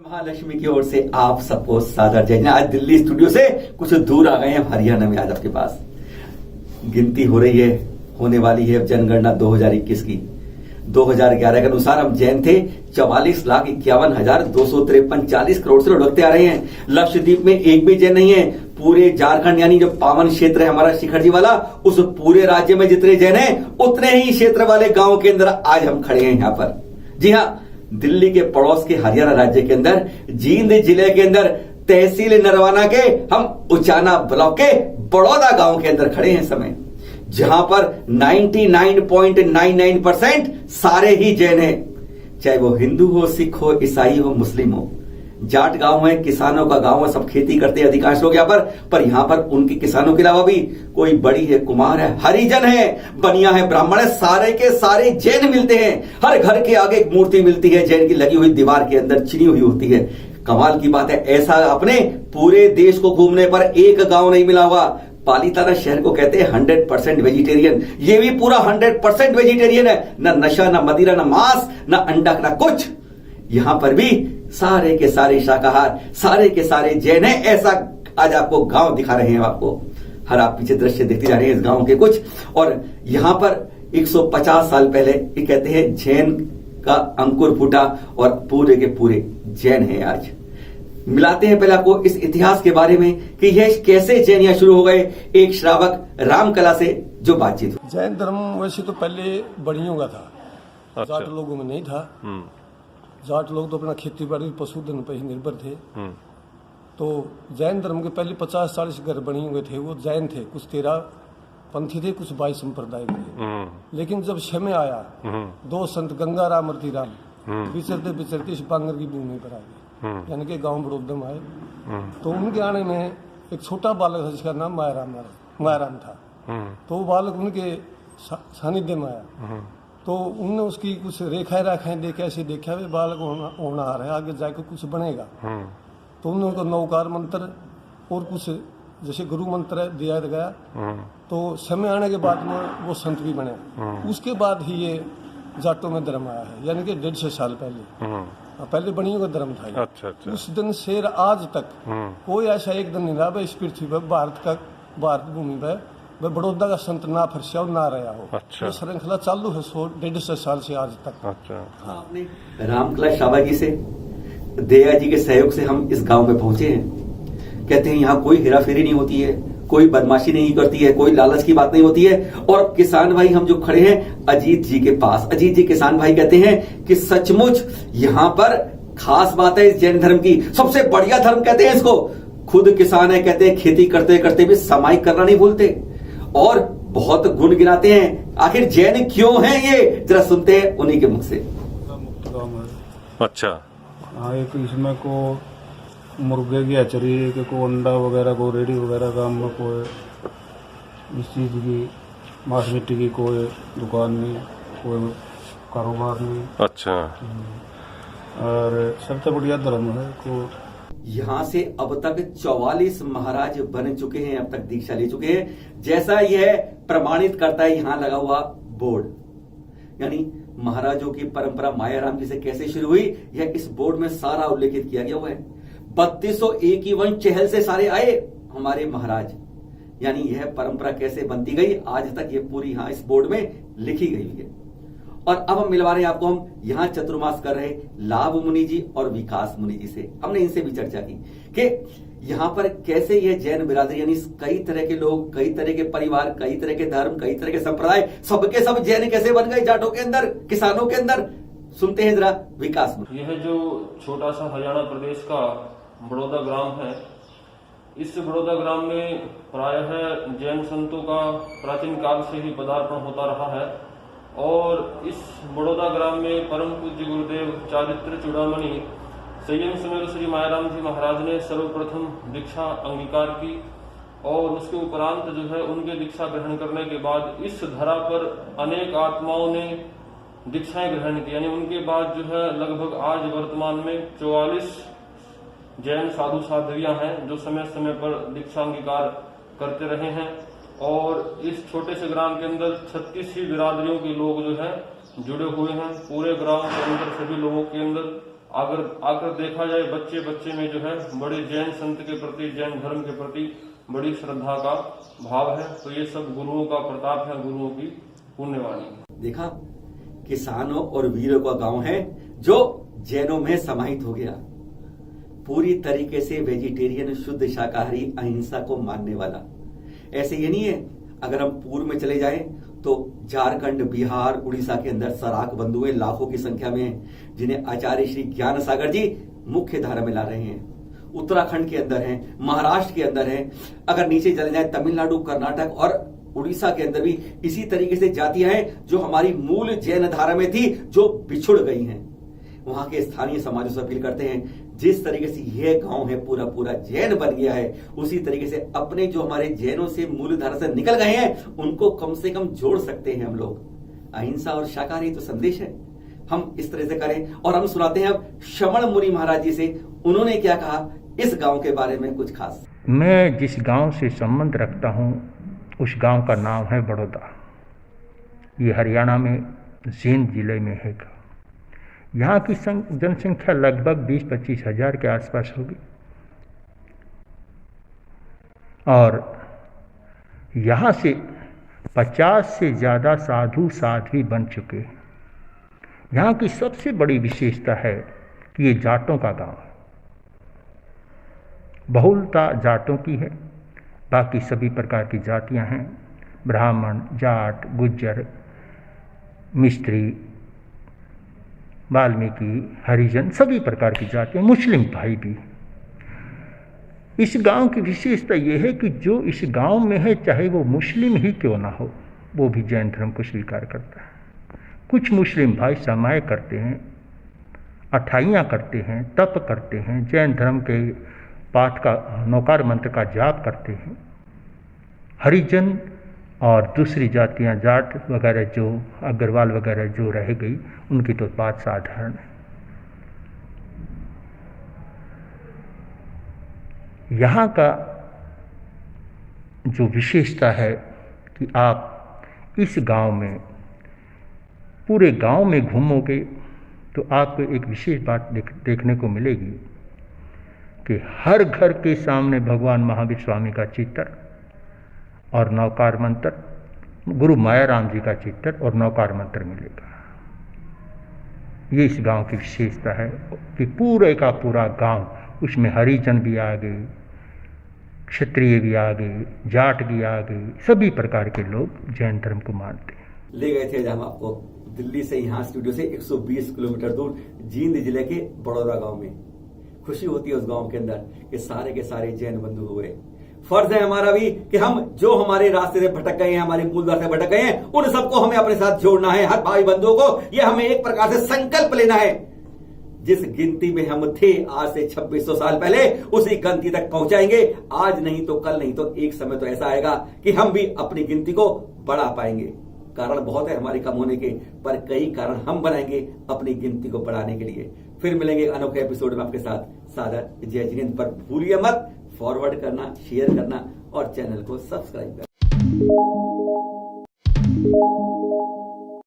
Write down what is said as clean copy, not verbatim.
महालक्ष्मी की ओर से आप सबको सादर जय। आज दिल्ली स्टूडियो से कुछ दूर आ गए हैं हरियाणा में। आज आपके पास गिनती हो रही है, होने वाली है जनगणना 2021 की। 2011 के अनुसार हम जैन थे 44,51,253, 40 करोड़ से लुढ़कते आ रहे हैं। लक्षद्वीप में एक भी जैन नहीं है। पूरे झारखंड यानी जो पावन क्षेत्र है हमारा शिखर जी वाला, उस पूरे राज्य में जितने जैन हैं उतने ही क्षेत्र वाले गांव के अंदर आज हम खड़े हैं यहाँ पर। जी हाँ, दिल्ली के पड़ोस के हरियाणा राज्य के अंदर जींद जिले के अंदर तहसील नरवाना के हम उचाना ब्लॉक के बड़ौदा गांव के अंदर खड़े हैं समय, जहां पर 99.99% सारे ही जैन हैं, चाहे वो हिंदू हो, सिख हो, ईसाई हो, मुस्लिम हो। जाट गांव है, किसानों का गांव है, सब खेती करते हैं अधिकांश लोग यहां पर यहां पर उनके किसानों के अलावा भी कोई बड़ी है, कुमार है, हरिजन है, बनिया है, ब्राह्मण है, सारे के सारे जैन मिलते हैं। हर घर के आगे एक मूर्ति मिलती है जैन की, लगी हुई दीवार के अंदर चिनी हुई होती है। कमाल की बात है, ऐसा अपने पूरे देश को घूमने पर एक गांव नहीं मिला हुआ। पालीताना शहर को कहते हैं 100% वेजिटेरियन। ये भी पूरा 100% वेजिटेरियन है। ना नशा, ना मदिरा, ना मांस, ना अंडा, ना कुछ। यहां पर भी सारे के सारे शाकाहार, सारे के सारे जैन है। ऐसा आज आपको गांव दिखा रहे हैं। आपको हर आप पीछे दृश्य देखते जा रहे हैं इस गांव के कुछ। और यहां पर 150 साल पहले ये कहते हैं जैन का अंकुर फूटा और पूरे के पूरे जैन है आज। मिलाते हैं पहले आपको इस इतिहास के बारे में कि यह कैसे जैन यहाँ शुरू हो गए। एक श्रावक रामकला से जो बातचीत हुई। जैन धर्म वैसे तो पहले बड़ियों का था। अच्छा। जाट लोगों में नहीं था। जाट लोग तो अपना खेती बाड़ी पशुधन पर ही निर्भर थे। तो जैन धर्म के पहले 50-40 घर बने हुए थे, वो जैन थे। कुछ 13 पंथी थे, कुछ 22 संप्रदाय थे। लेकिन जब समय आया, 2 संत गंगाराम और तीराम विचरते विचरते इस बांगर की भूमि पर आ गए, यानी कि गांव बड़ौदा में आए। तो उनके आने में एक छोटा बालक था जिसका नाम मायाराम था। तो वो बालक उनके सानिध्य में आया। तो उनने उसकी कुछ रेखाएं देखे, ऐसे देखा वे बालक होना आ रहा है, आगे जाकर कुछ बनेगा। तो उन्होंने उनको नौकार मंत्र और कुछ जैसे गुरु मंत्र दिया गया। तो समय आने के बाद में वो संत भी बने। उसके बाद ही ये जाटों में धर्म आया है, यानी कि 150 साल पहले बनियों का धर्म था। अच्छा। उस दिन से आज तक कोई ऐसा एक दिन नहीं रहा इस पृथ्वी पर, भारत भूमि पर बड़ौदा का संत ना फरसा और ना रहा हो। अच्छा। ये श्रृंखला चालू है 150 साल से आज तक। अच्छा। हाँ, आपने रामकला शाबा जी से, दया जी के सहयोग से हम इस गांव में पहुंचे हैं। कहते हैं यहाँ कोई हेराफेरी नहीं होती है, कोई बदमाशी नहीं करती है, कोई लालच की बात नहीं होती है। और किसान भाई हम जो खड़े हैं अजीत जी के पास, अजीत जी किसान भाई कहते हैं कि सचमुच यहाँ पर खास बात है इस जैन धर्म की, सबसे बढ़िया धर्म कहते हैं इसको। खुद किसान है, कहते हैं खेती करते करते भी सामायिक करना नहीं भूलते और बहुत गुण गिनाते हैं। आखिर जैन क्यों है ये, जरा सुनते हैं उन्हीं के मुख से। अच्छा। हाँ, एक इसमें को मुर्गे की हचरी को अंडा वगैरह को रेडी वगैरह काम में कोई इस चीज की मांस मिट्टी की कोई दुकान नहीं, कोई कारोबार नहीं। अच्छा। और सबसे बढ़िया धर्म है को। यहाँ से अब तक 44 महाराज बन चुके हैं, अब तक दीक्षा ले चुके हैं। जैसा यह प्रमाणित करता है यहाँ लगा हुआ बोर्ड, यानी महाराजों की परंपरा मायाराम जी से कैसे शुरू हुई, यह इस बोर्ड में सारा उल्लेखित किया गया हुआ है। 3251 चहल से सारे आए हमारे महाराज, यानी यह परंपरा कैसे बनती गई आज तक ये पूरी यहाँ इस बोर्ड में लिखी गई है। और अब हम मिलवा रहे हैं आपको, हम यहाँ चतुर्मास कर रहे लाभ मुनि जी और विकास मुनि जी से। हमने इनसे भी चर्चा की कि यहाँ पर कैसे यह जैन बिरादरी, यानी कई तरह के लोग, कई तरह के परिवार, कई तरह के धर्म, कई तरह के संप्रदाय, सबके सब जैन कैसे बन गए जाटों के अंदर, किसानों के अंदर। सुनते हैं जरा विकास मुनि। यह जो छोटा सा हरियाणा प्रदेश का बड़ौदा ग्राम है, इस बड़ौदा ग्राम में प्रायः जैन संतों का प्राचीन काल से ही पदार्पण होता रहा है। और इस बड़ौदा ग्राम में परम पूज्य गुरुदेव चारित्र चूड़ामणि संयम समेत श्री मायाराम जी महाराज ने सर्वप्रथम दीक्षा अंगीकार की। और उसके उपरांत जो है उनके दीक्षा ग्रहण करने के बाद इस धरा पर अनेक आत्माओं ने दीक्षाएं ग्रहण की, यानी उनके बाद जो है लगभग आज वर्तमान में 44 जैन साधु साध्वियां हैं जो समय समय पर दीक्षा अंगीकार करते रहे हैं। और इस छोटे से ग्राम के अंदर 36 ही बिरादरियों के लोग जो है जुड़े हुए हैं। पूरे ग्राम के अंदर सभी लोगों के अंदर आकर देखा जाए बच्चे बच्चे में जो है बड़े जैन संत के प्रति, जैन धर्म के प्रति बड़ी श्रद्धा का भाव है। तो ये सब गुरुओं का प्रताप है, गुरुओं की पुण्यवाणी। देखा, किसानों और वीरों का गांव है जो जैनों में समाहित हो गया, पूरी तरीके से वेजिटेरियन, शुद्ध शाकाहारी, अहिंसा को मानने वाला। ऐसे ये नहीं है, अगर हम पूर्व में चले जाएं तो झारखंड, बिहार, उड़ीसा के अंदर सराक बंधुएं लाखों की संख्या में हैं, जिन्हें आचार्य श्री ज्ञान सागर जी मुख्य धारा में ला रहे हैं। उत्तराखंड के अंदर हैं, महाराष्ट्र के अंदर हैं, अगर नीचे चले जाए तमिलनाडु, कर्नाटक और उड़ीसा के अंदर भी इसी तरीके से जातियां हैं जो हमारी मूल जैन धारा में थी, जो बिछुड़ गई हैं। वहां के स्थानीय समाजों से अपील करते हैं, जिस तरीके से यह गांव है पूरा पूरा जैन बन गया है, उसी तरीके से अपने जो हमारे जैनों से मूल धारा से निकल गए हैं उनको कम से कम जोड़ सकते हैं हम लोग। अहिंसा और शाकाहारी तो संदेश है, हम इस तरह से करें। और हम सुनाते हैं अब श्रवण मुनि महाराज जी से, उन्होंने क्या कहा इस गांव के बारे में कुछ खास। मैं जिस गांव से संबंध रखता हूं उस गांव का नाम है बड़ौदा। ये हरियाणा में जींद जिले में है। यहाँ की जनसंख्या लगभग 20-25 हजार के आसपास होगी और यहाँ से 50 से ज़्यादा साधु साध्वी बन चुके हैं। यहाँ की सबसे बड़ी विशेषता है कि ये जाटों का गांव है। बहुलता जाटों की है, बाकी सभी प्रकार की जातियाँ हैं, ब्राह्मण, जाट, गुज्जर, मिस्त्री, वाल्मीकि, हरिजन, सभी प्रकार की जातियाँ, मुस्लिम भाई भी। इस गांव की विशेषता यह है कि जो इस गांव में है, चाहे वो मुस्लिम ही क्यों ना हो, वो भी जैन धर्म को स्वीकार करता है। कुछ मुस्लिम भाई समाय करते हैं, अठाइयाँ करते हैं, तप करते हैं, जैन धर्म के पाठ का, नौकार मंत्र का जाप करते हैं। हरिजन और दूसरी जातियां, जाट वगैरह, जो अग्रवाल वगैरह जो रह गई, उनकी तो बात साधारण है। यहाँ का जो विशेषता है कि आप इस गांव में, पूरे गांव में घूमोगे तो आपको एक विशेष बात देखने को मिलेगी कि हर घर के सामने भगवान महावीर स्वामी का चित्र और नौकार मंत्र, गुरु मायाराम जी का चित्र और नौकार मंत्र मिलेगा। ये इस गांव की विशेषता है कि पूरे का पूरा गांव, उसमें हरिजन भी आ गए, क्षत्रिय भी आ गए, जाट भी आ गए, सभी प्रकार के लोग जैन धर्म को मानते हैं। ले गए थे हम आपको दिल्ली से, यहाँ स्टूडियो से 120 किलोमीटर दूर जींद जिले के बड़ौदा गांव में। खुशी होती है उस गांव के अंदर कि सारे के सारे जैन बंधु हुए। फर्ज है हमारा भी कि हम जो हमारे रास्ते से भटक गए हैं, हमारे मूल द्वार से भटक गए हैं, उन सबको हमें अपने साथ जोड़ना है। हर भाई बंधुओं को यह हमें एक प्रकार से संकल्प लेना है। जिस गिनती में हम थे आज से 2600 साल पहले, उसी गिनती तक पहुंचाएंगे। आज नहीं तो कल, नहीं तो एक समय तो ऐसा आएगा कि हम भी अपनी गिनती को बढ़ा पाएंगे। कारण बहुत है हमारे कम होने के, पर कई कारण हम बनाएंगे अपनी गिनती को बढ़ाने के लिए। फिर मिलेंगे अनोखे एपिसोड में आपके साथ। सादर जय जिनेंद्र। पर भूलिए मत फॉरवर्ड करना, शेयर करना और चैनल को सब्सक्राइब करना।